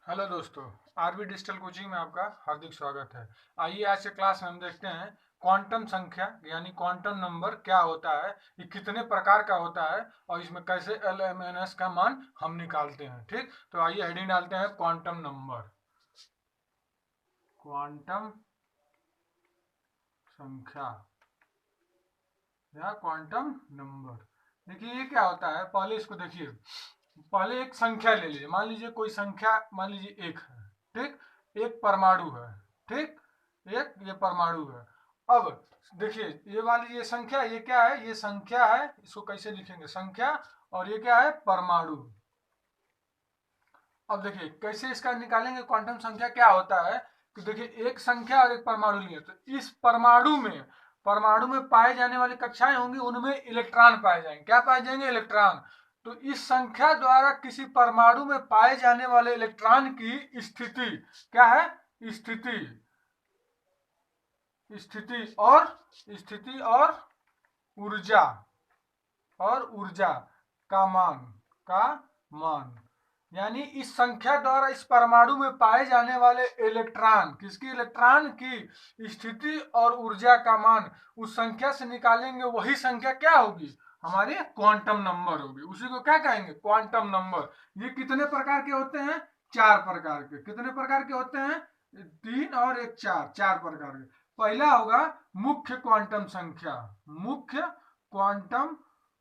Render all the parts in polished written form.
Hello दोस्तों, RB digital coaching में आपका हार्दिक स्वागत है। आइए आज के क्लास में हम देखते हैं क्वांटम संख्या यानी क्वांटम नंबर क्या होता है, ये कितने प्रकार का होता है और इसमें कैसे एल एम एन एस का मान हम निकालते हैं। ठीक, तो आइए हेडिंग डालते हैं क्वांटम नंबर। क्वांटम संख्या या क्वांटम नंबर, देखिए ये क्या होता है। पहले इसको देखिए, पहले एक संख्या ले लीजिए। मान लीजिए कोई संख्या, मान लीजिए एक है। ठीक, एक परमाणु है। ठीक, एक ये परमाणु है। अब देखिए ये मान लीजिए संख्या, ये क्या है, ये संख्या है। इसको कैसे लिखेंगे, संख्या, और ये क्या है, परमाणु। अब देखिए कैसे इसका निकालेंगे क्वांटम संख्या क्या होता है कि देखिए एक संख्या और एक परमाणु लिए, तो इस परमाणु में पाए जाने वाली कक्षाएं होंगी, उनमें इलेक्ट्रॉन पाए जाएंगे। क्या पाए जाएंगे, इलेक्ट्रॉन। तो इस संख्या द्वारा किसी परमाणु में पाए जाने वाले इलेक्ट्रॉन की स्थिति क्या है, स्थिति स्थिति और स्थिति ऊर्जा ऊर्जा का मान यानी इस संख्या द्वारा इस परमाणु में पाए जाने वाले इलेक्ट्रॉन, किसकी, इलेक्ट्रॉन की स्थिति और ऊर्जा का मान उस संख्या से निकालेंगे। वही संख्या क्या होगी, हमारी क्वांटम नंबर होगी। उसी को क्या कहेंगे, क्वांटम नंबर। ये कितने प्रकार के होते हैं, चार प्रकार के। कितने प्रकार के होते हैं, तीन और एक, चार प्रकार के। पहला होगा मुख्य क्वांटम संख्या, मुख्य क्वांटम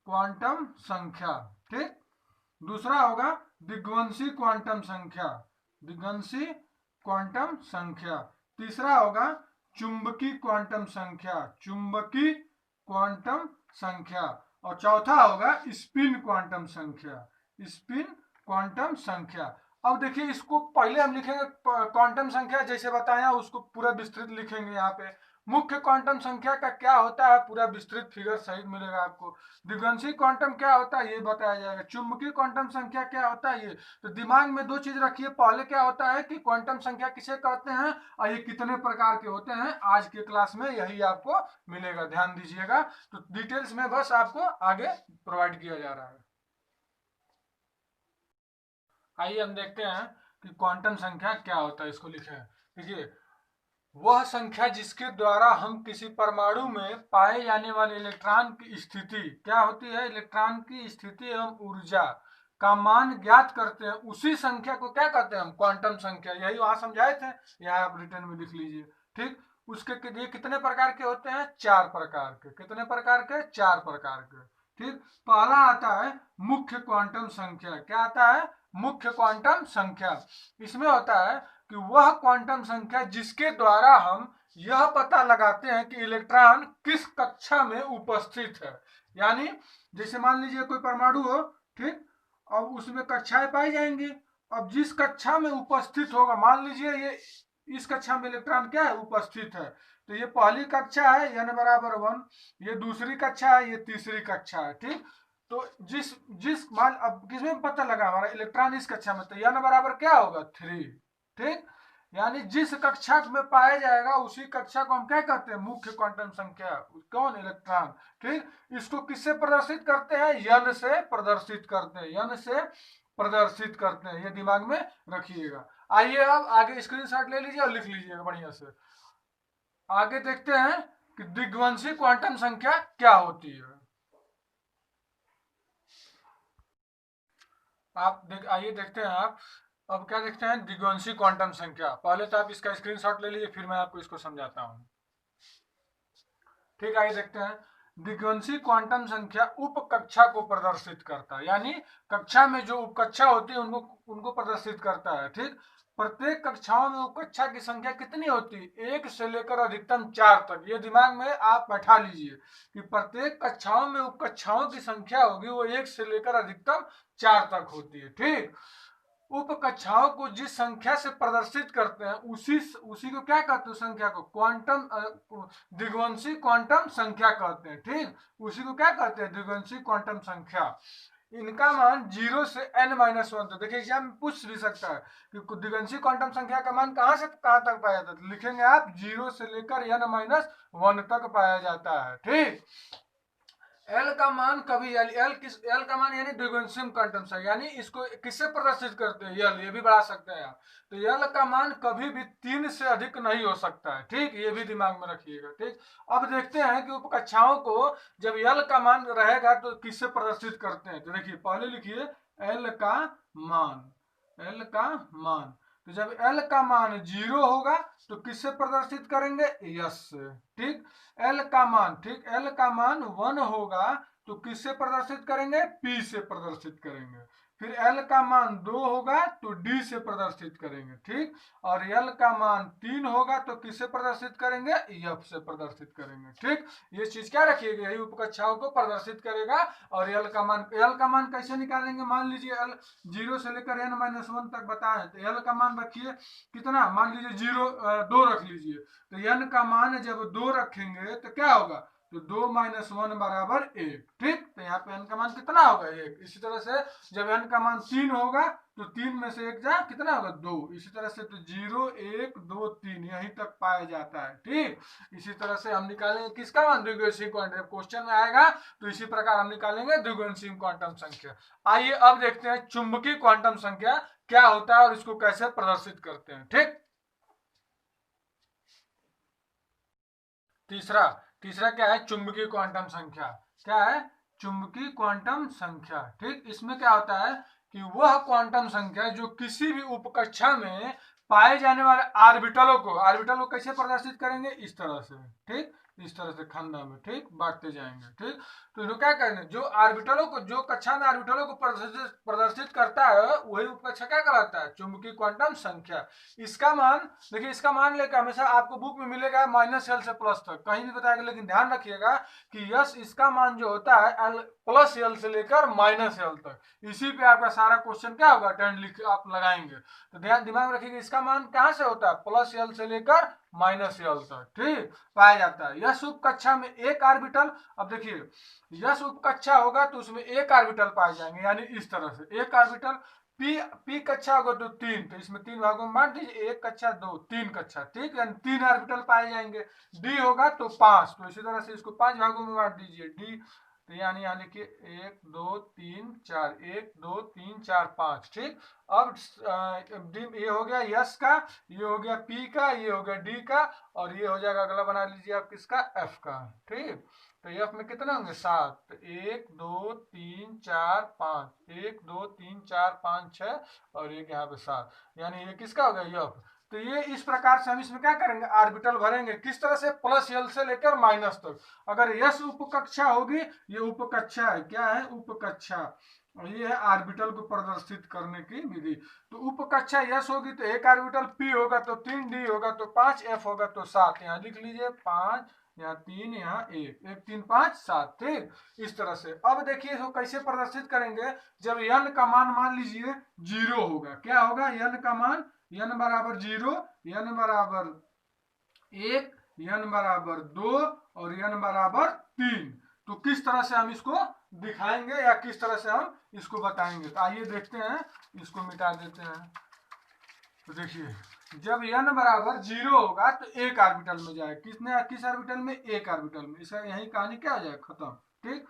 क्वांटम संख्या। ठीक, दूसरा होगा दिग्वंशी क्वांटम संख्या, दिग्वंशी क्वांटम संख्या। तीसरा होगा चुंबकी क्वांटम संख्या, चुंबकी क्वांटम संख्या। और चौथा होगा स्पिन क्वांटम संख्या, स्पिन क्वांटम संख्या। अब देखिए इसको पहले हम लिखेंगे क्वांटम संख्या जैसे बताया, उसको पूरा विस्तृत लिखेंगे। यहाँ पे मुख्य क्वांटम संख्या का क्या होता है, पूरा विस्तृत फिगर सहित मिलेगा आपको। दिग्वंशी क्वांटम क्या होता है ये बताया जाएगा। चुंबकीय क्वांटम संख्या क्या होता है ये। तो दिमाग में दो चीज रखिए, पहले क्या होता है कि क्वांटम संख्या किसे कहते हैं और ये कितने प्रकार के होते हैं। आज के क्लास में यही आपको मिलेगा, ध्यान दीजिएगा। तो डिटेल्स में बस आपको आगे प्रोवाइड किया जा रहा है। आइए हम देखते हैं कि क्वांटम संख्या क्या होता है, इसको लिखे। देखिए, वह संख्या जिसके द्वारा हम किसी परमाणु में पाए जाने वाले इलेक्ट्रॉन की स्थिति क्या होती है, इलेक्ट्रॉन की स्थिति एवं ऊर्जा का मान ज्ञात करते हैं, उसी संख्या को क्या कहते हैं हम, क्वांटम संख्या। यही वहां समझाए थे, यहाँ आप रिटर्न में लिख लीजिए। ठीक, उसके ये कितने प्रकार के होते हैं, चार प्रकार के। कितने प्रकार के, चार प्रकार के। ठीक, पहला आता है मुख्य क्वांटम संख्या। क्या आता है, मुख्य क्वांटम संख्या। इसमें होता है कि वह क्वांटम संख्या जिसके द्वारा हम यह पता लगाते हैं कि इलेक्ट्रॉन किस कक्षा में उपस्थित है। यानी जैसे मान लीजिए कोई परमाणु हो, ठीक, अब उसमें कक्षाएं पाई जाएंगी। अब जिस कक्षा में उपस्थित होगा, मान लीजिए ये इस कक्षा में इलेक्ट्रॉन क्या है, उपस्थित है, तो ये पहली कक्षा है n=1, ये दूसरी कक्षा है, ये तीसरी कक्षा है। ठीक, तो जिस जिस मान अब किसमें पता लगा हमारा इलेक्ट्रॉन इस कक्षा में, तो n क्या होगा, 3। ठीक, यानी जिस कक्षा में पाया जाएगा उसी कक्षा को हम क्या कहते हैं, मुख्य क्वांटम संख्या। कौन, इलेक्ट्रॉन। ठीक, इसको किससे प्रदर्शित करते हैं, यन से प्रदर्शित करते हैं, यन से प्रदर्शित करते हैं। ये दिमाग में रखिएगा। आइए अब आगे स्क्रीनशॉट ले लीजिए और लिख लीजिएगा बढ़िया से। आगे देखते हैं कि दिग्वंशी क्वांटम संख्या क्या होती है। आइए देखते हैं आप। अब क्या देखते हैं, दिग्वंशी क्वांटम संख्या। पहले तो आप इसका स्क्रीनशॉट ले लीजिए, फिर मैं आपको इसको समझाता हूँ। ठीक, आइए देखते हैं। दिग्वंशी क्वांटम संख्या उप कक्षा को प्रदर्शित करता है, यानी कक्षा में जो उपकक्षा होती है उनको उनको प्रदर्शित करता है। ठीक, प्रत्येक कक्षाओं में उपकक्षा की संख्या कितनी होती है, एक से लेकर अधिकतम 4 तक। ये दिमाग में आप बैठा लीजिए कि प्रत्येक कक्षाओं में उपकक्षाओं की संख्या होगी वो 1 से लेकर अधिकतम 4 तक होती है। ठीक, उप कक्षाओं को जिस संख्या से प्रदर्शित करते हैं उसी उसी को क्या कहते हैं, संख्या को क्वांटम दिग्वंशी क्वांटम संख्या कहते हैं। ठीक, उसी को क्या कहते हैं, दिग्वंशी क्वांटम संख्या। इनका मान 0 से n-1 तक। देखिए एग्जाम में पूछ भी सकता है कि दिग्वंशी क्वांटम संख्या का मान कहां से कहां तक पाया जाता है, तो लिखेंगे आप 0 से लेकर n-1 तक पाया जाता है। ठीक, एल का मान कभी एल का मान यानी द्विगुणित क्वांटम संख्या, यानी इसको किससे प्रदर्शित करते हैं, एल, ये भी बढ़ा सकते हैं आप। तो एल का मान कभी भी 3 से अधिक नहीं हो सकता है, ठीक, ये भी दिमाग में रखिएगा, ठीक। अब देखते हैं कि उपकक्षाओं को जब एल का मान रहेगा तो किससे प्रदर्शित करते हैं। तो देखिए पहले लिखिए एल का मान, एल का मान। तो जब एल का मान 0 होगा तो किससे प्रदर्शित करेंगे, यस से, ठीक। एल का मान, ठीक, एल का मान 1 होगा तो किससे प्रदर्शित करेंगे, पी से प्रदर्शित करेंगे। फिर एल का मान 2 होगा तो डी से प्रदर्शित करेंगे, ठीक। और एल का मान 3 होगा तो किससे प्रदर्शित करेंगे, एफ से प्रदर्शित करेंगे, ठीक। ये चीज क्या रखिएगा, यही उपकक्षाओं को प्रदर्शित करेगा। और एल का मान कैसे निकालेंगे, मान लीजिए एल 0 से लेकर n-1 तक बताए, तो एल का मान रखिए कितना, मान लीजिए 2 रख लीजिए। तो n का मान जब 2 रखेंगे तो क्या होगा, तो 2 - 1 बराबर 1, ठीक। तो यहाँ पे n का मान कितना होगा, 1। इसी तरह से जब n का मान 3 होगा तो 3 में से 1 जा कितना होगा, 2। इसी तरह से तो 0 1 2 3 यहीं तक पाया जाता है, ठीक। इसी तरह से हम निकालेंगे किसका मान, द्विगुणित क्वांटम, क्वेश्चन में आएगा तो इसी प्रकार हम निकालेंगे द्विगुणित क्वांटम संख्या। आइए अब देखते हैं चुंबकीय क्वांटम संख्या क्या होता है और इसको कैसे प्रदर्शित करते हैं, ठीक। तीसरा तीसरा क्या है, चुंबकीय क्वांटम संख्या। क्या है, चुंबकीय क्वांटम संख्या, ठीक। इसमें क्या होता है कि वह क्वांटम संख्या जो किसी भी उपकक्षा में पाए जाने वाले ऑर्बिटलों को कैसे प्रदर्शित करेंगे, इस तरह से, ठीक। इस तरह से खंडा में, ठीक, बांटते जाएंगे, ठीक। तो इनको क्या करेंगे, जो ऑर्बिटलों को, जो कक्षा में ऑर्बिटलों को प्रदर्शित करता है वही उपकक्षा क्या कहलाता है, चुंबकीय क्वांटम संख्या। इसका मान देखिए, इसका मान लेकर हमेशा आपको बुक में मिलेगा -l से प्लस तक, कहीं भी बताएगा, लेकिन ध्यान रखिएगा कि यस इसका मान जो होता है +l से लेकर -l तक, इसी पे आपका सारा क्वेश्चन क्या होगा, टेंड लिख आप लगाएंगे। तो ध्यान दिमाग में रखिएगा, इसका मान कहाँ से होता है, +l से लेकर -l तक, ठीक, पाया जाता है। यस उप कक्षा में एक ऑर्बिटल, अब देखिए यस उप कक्षा होगा तो उसमें एक ऑर्बिटल पाए जाएंगे, यानी इस तरह से एक ऑर्बिटल। पी कक्षा होगा तो 3, तो इसमें 3 भागों में बांट दीजिए, 1 कक्षा 2 3 कक्षा, ठीक, यानी 3 ऑर्बिटल पाए जाएंगे। डी होगा तो 5, तो इसी तरह से इसको 5 भागों में बांट दीजिए, डी। तो यानी यहाँ लिखिए 1 2 3 4, 1 2 3 4 5, ठीक। अब डी ये हो गया यस का, ये हो गया पी का, ये हो गया डी का, और ये हो जाएगा अगला बना लीजिए आप किसका, एफ का, ठीक। तो एफ में कितने होंगे, 7। तो 1 2 3 4 5, 1 2 3 4 5 6, और एक यहाँ पे 7, यानी ये किसका हो गया, एफ। तो ये इस प्रकार से हम इसमें क्या करेंगे, ऑर्बिटल भरेंगे, किस तरह से, +l से लेकर माइनस तक। अगर यस उपकक्षा होगी, ये उपकक्षा है, क्या है, उपकक्षा, और ये है ऑर्बिटल को प्रदर्शित करने की विधि। तो उपकक्षा यस होगी तो एक ऑर्बिटल पी होगा तो 3, डी होगा तो 5, एफ होगा तो 7, यहाँ लिख लीजिए 5, यहाँ 3, यहाँ 1, 1 3 5 7, ठीक। इस तरह से अब देखिए इसको कैसे प्रदर्शित करेंगे, जब n का मान लीजिए 0 होगा, क्या होगा, n का मान, n बराबर 0, n बराबर 1, n बराबर 2 और n बराबर 3। तो किस तरह से हम इसको दिखाएंगे या किस तरह से हम इसको बताएंगे, तो आइए देखते हैं, इसको मिटा देते हैं। तो देखिए जब n बराबर 0 होगा तो एक ऑर्बिटल में जाएगा, किस ऑर्बिटल में, एक ऑर्बिटल में, इसका यही कहानी क्या हो जाएगा, खत्म, ठीक।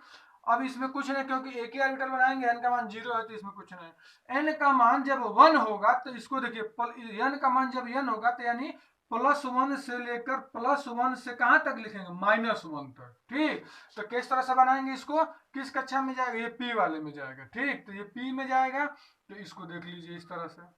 अब इसमें कुछ नहीं, क्योंकि एक ही ऑर्बिटल बनाएंगे, n का मान 0 है तो इसमें कुछ नहीं। n का मान जब 1 होगा तो इसको देखिए, n का मान जब n होगा तो यानी +1 से लेकर +1 से कहां तक लिखेंगे, -1 तक, ठीक। तो किस तरह से बनाएंगे इसको, किस कक्षा में जाएगा, ये पी वाले में जाएगा, ठीक। तो ये पी में जाएगा, तो इसको देख लीजिए इस तरह से,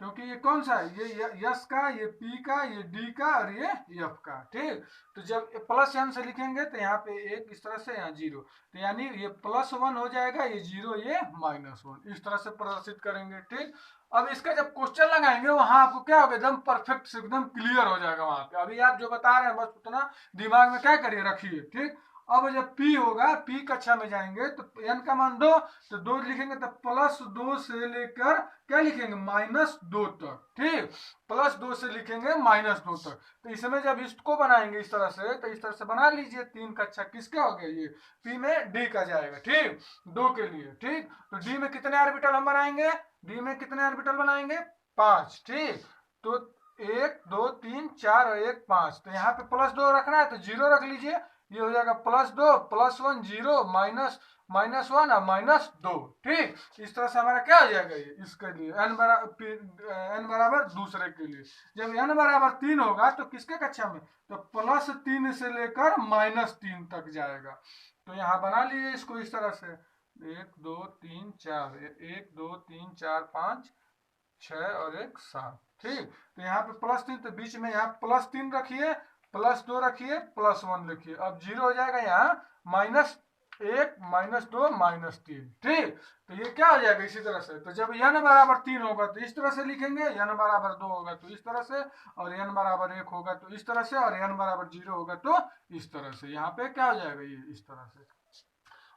क्योंकि ये कौन सा है, ये यस का, ये पी का, ये डी का, और ये एफ का, ठीक। तो जब +n से लिखेंगे तो यहाँ पे 1 इस तरह से, यहाँ 0, तो यानी ये +1 हो जाएगा, ये 0, ये -1, इस तरह से प्रदर्शित करेंगे, ठीक। अब इसका जब क्वेश्चन लगाएंगे वहां आपको क्या होगा, एकदम परफेक्ट, एकदम क्लियर हो जाएगा वहां पे। अभी आप जो बता रहे हैं बस उतना दिमाग में क्या करिए, रखिए, ठीक। अब जब P होगा, P कक्षा में जाएंगे तो n का मान 2, तो 2 लिखेंगे तो +2 से लेकर क्या लिखेंगे, -2 तक, ठीक। +2 से लिखेंगे -2 तक। तो इसमें जब इसको बनाएंगे इस तरह से, तो इस तरह से बना लीजिए, 3 कक्षा किसका हो गया, ये P में D का जाएगा, ठीक, 2 के लिए, ठीक। तो D में कितने ऑर्बिटल हम बनाएंगे, D में कितने ऑर्बिटल बनाएंगे, 5, ठीक। तो 1 2 3 4 और 1 5, तो यहाँ पे +2 रखना है तो 0 रख लीजिए, ये हो जाएगा +2 +1 0 -1 और -2। ठीक, इस तरह से हमारा क्या हो जाएगा ये इसके लिए n बराबर दूसरे के लिए। जब n बराबर 3 होगा तो किसके कक्षा में, तो +3 से लेकर -3 तक जाएगा। तो यहाँ बना लीजिए इसको इस तरह से 1 2 3 4 1 2 3 4 5 6 और 1 7। ठीक, तो यहाँ पे +3, तो बीच में यहाँ +3 रखिए, +2 रखिए, +1 लिखिए। अब 0 हो जाएगा यहाँ -1 -2 -3। ठीक, तो ये क्या हो जाएगा इसी तरह से। तो जब n बराबर 3 होगा तो इस तरह से लिखेंगे, n बराबर 2 होगा तो इस तरह से, और n बराबर 1 होगा तो इस तरह से, और n बराबर 0 होगा तो इस तरह से। यहाँ पे क्या हो जाएगा ये इस तरह से।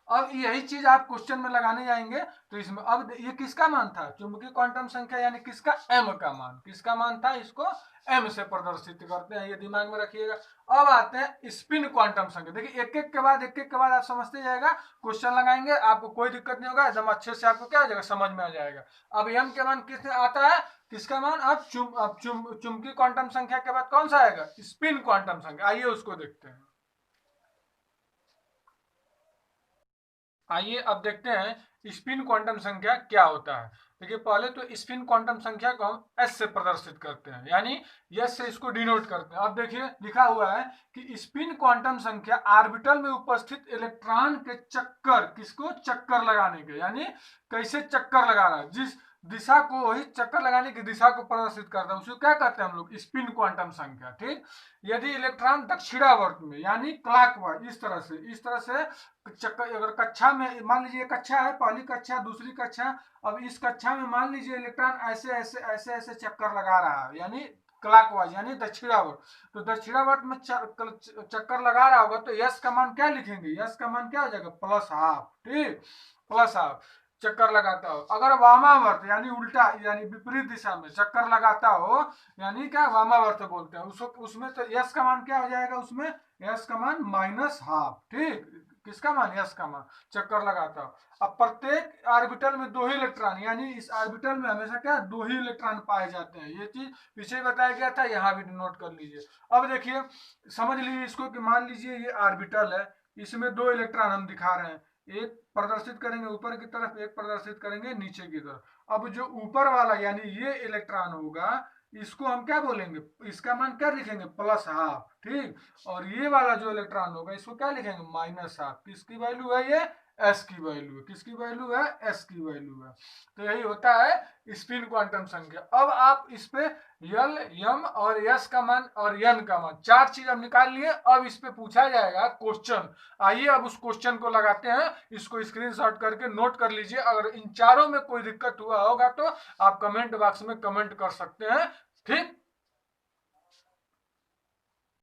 अब यही चीज आप क्वेश्चन में लगाने जाएंगे तो इसमें अब ये किसका मान था, चुंबकीय क्वांटम संख्या यानी किसका, m का मान। किसका मान था, इसको m से प्रदर्शित करते हैं, ये दिमाग में रखिएगा। अब आते हैं स्पिन क्वांटम संख्या। देखिए एक एक के बाद आप समझते जाएगा, क्वेश्चन लगाएंगे, आपको कोई दिक्कत नहीं होगा, एकदम अच्छे से आपको क्या हो जाएगा, समझ में आ जाएगा। अब m के मान किसने आता है, किसका मान, अब चुंबकीय क्वांटम संख्या के बाद कौन सा आएगा, स्पिन क्वांटम संख्या। आइए उसको देखते हैं। आइए अब देखते हैं स्पिन क्वांटम संख्या क्या होता है। देखिए पहले तो स्पिन क्वांटम संख्या को हम s से प्रदर्शित करते हैं, यानी s से इसको डिनोट करते हैं। अब देखिए लिखा हुआ है कि स्पिन क्वांटम संख्या ऑर्बिटल में उपस्थित इलेक्ट्रॉन के चक्कर, किसको, चक्कर लगाने के, यानी कैसे चक्कर लगा रहा है, जिस दिशा को, वही चक्कर लगाने की दिशा को प्रदर्शित करता है, उसको क्या कहते हैं हम लोग, स्पिन क्वांटम संख्या। ठीक, यदि इलेक्ट्रॉन दक्षिणावर्त में यानी क्लॉकवाइज इस तरह से चक्कर, अगर कक्षा में मान लीजिए कक्षा है, पहली कक्षा दूसरी कक्षा, अब इस कक्षा में मान लीजिए इलेक्ट्रॉन ऐसे ऐसे ऐसे ऐसे चक्कर लगा रहा है, यानी क्लॉकवाइज यानी दक्षिणावर्त। तो दक्षिणावर्त में चक्कर लगा रहा होगा तो यस का मान क्या लिखेंगे, यस का मान क्या हो जाएगा, +½ ठीक, +½ चक्कर लगाता हो। अगर वामावर्त यानी उल्टा यानी विपरीत दिशा में चक्कर लगाता हो, यानी क्या, वामावर्त बोलते हैं उसको, उसमें तो यस का मान क्या हो जाएगा, उसमें यस का मान -½ ठीक, किसका मान, यस का मान, चक्कर लगाता हो। अब प्रत्येक ऑर्बिटल में 2 ही इलेक्ट्रॉन, यानी इस ऑर्बिटल में हमेशा क्या 2 ही इलेक्ट्रॉन पाए जाते हैं। ये चीज पीछे बताया गया था, यहाँ भी नोट कर लीजिए। अब देखिए समझ लीजिए इसको कि मान लीजिए ये ऑर्बिटल है, इसमें 2 इलेक्ट्रॉन हम दिखा रहे हैं, एक प्रदर्शित करेंगे ऊपर की तरफ, एक प्रदर्शित करेंगे नीचे की तरफ। अब जो ऊपर वाला यानी ये इलेक्ट्रॉन होगा, इसको हम क्या बोलेंगे, इसका मान क्या लिखेंगे, +½ ठीक, और ये वाला जो इलेक्ट्रॉन होगा इसको क्या लिखेंगे, -½ किसकी वैल्यू है, ये s की वैल्यू है, किसकी वैल्यू है, s की वैल्यू है। तो यही होता है स्पिन क्वांटम संख्या। अब आप इस पे यल, यम और s का मान और n का मान 4 चीज हम निकाल लिए। अब इस पे पूछा जाएगा क्वेश्चन। आइए अब उस क्वेश्चन को लगाते हैं, इसको स्क्रीनशॉट करके नोट कर लीजिए। अगर इन चारों में कोई दिक्कत हुआ होगा तो आप कमेंट बॉक्स में कमेंट कर सकते हैं। ठीक।